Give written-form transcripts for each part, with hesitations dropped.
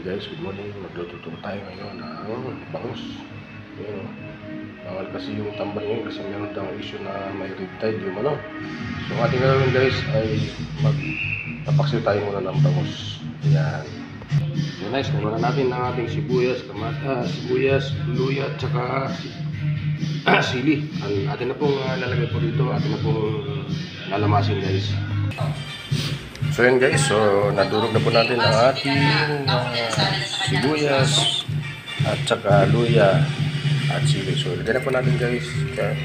Guys, good morning. Magluto tayo ngayon ng bangus. Ayan, bawal kasi yung tambal ngayon kasi meron daw issue na may red tide yung ano. So ating gagawin guys ay magpapaksiw tayo muna ng bangus. Ayan. So nice, nakuha natin ng ating sibuyas, luya, at saka sili. Ang atin na pong lalagay po dito, atin na pong lalamasin guys. So yun guys, so nadurog na po natin ang ating sibuyas at saka luya at sili. So lagyan na po natin guys. Okay.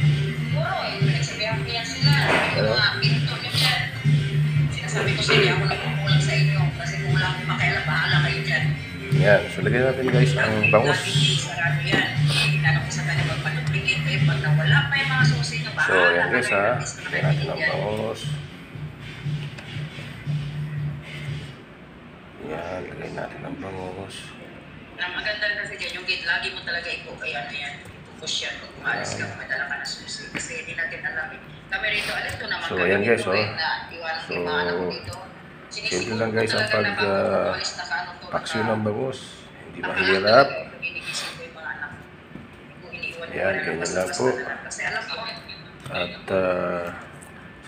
Sinasabi ko sa inyo, ako nagkukulang sa inyo kasi kung wala akong makailan, bahala kayo dyan. Yan, so lagyan natin guys ang bangus. Sarado yan. Tinanong ko sa kanya, magpatupligin kayo pag nawala pa yung mga susi na bahala. So yan guys ha, lagyan natin ang bangus. Yan, lagyan natin ang bangus. Ang maganda kasi dyan, yung gate, lagi mo talaga iko kaya ano yan. Push yan kung umalis ka, madala ka na susi. Kasi hindi natin alam eh. Kami rito, alam ko naman So ayan guys, oh. So, simple lang guys ang paksiw ng bangus. Hindi mahirap. Yan, ganyan lang po. At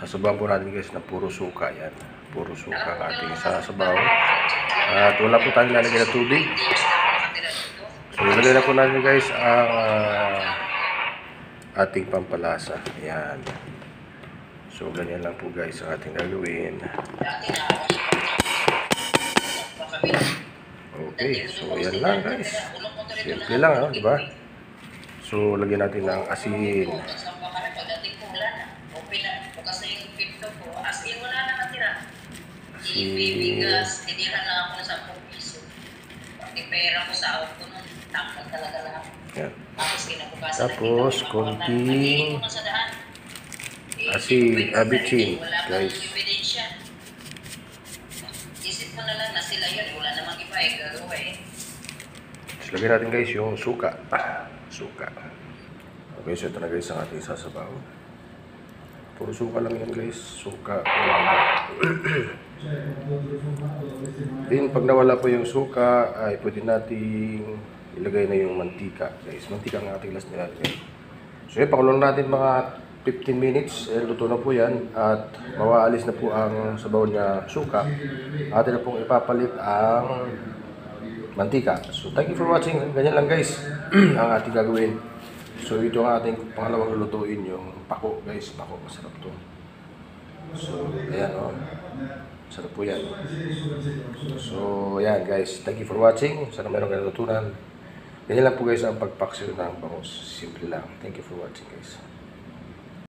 sasabawan po natin guys na puro suka. Yan, puro suka ang ating sasabaw. At wala po tayong lalagyan na tubig. So ilagay na po natin guys ang ating pampalasa. Yan. So ganyan lang po guys ang ating gagawin. Okay, so yan lang guys. Simple lang ha, diba? So lagyan natin ng asin. Ibibigas, tinihan lang ako sa 10 piso. Pati pera ko sa auto nun, takot talaga lang. Yan. Tapos, konting asin, guys. Isip mo na lang na sila yun, wala namang iba eh, gagawa eh. So, lagyan natin guys yung suka. Suka. Okay, so ito na guys ang ating sasabaw. Puro suka lang yan guys. Suka. Then pag nawala po yung suka, ay pwede nating ilagay na yung mantika guys. Mantika ang ating last nilalagay. So yun, pakulong natin mga 15 minutes. Luto na po yan. At mawaalis na po ang sabaw niya suka. Atin na pong ipapalit ang mantika. So thank you for watching. Ganyan lang guys ang ating gagawin. So ito ang ating pangalawang lulutuin, yung pako guys. Pako, masarap to. So ayan o. Sarap po yan. So, yan guys. Thank you for watching. Sana meron kayo natutunan. Ganyan lang po guys ang pagpaksiw ng bangus. Simple lang. Thank you for watching guys.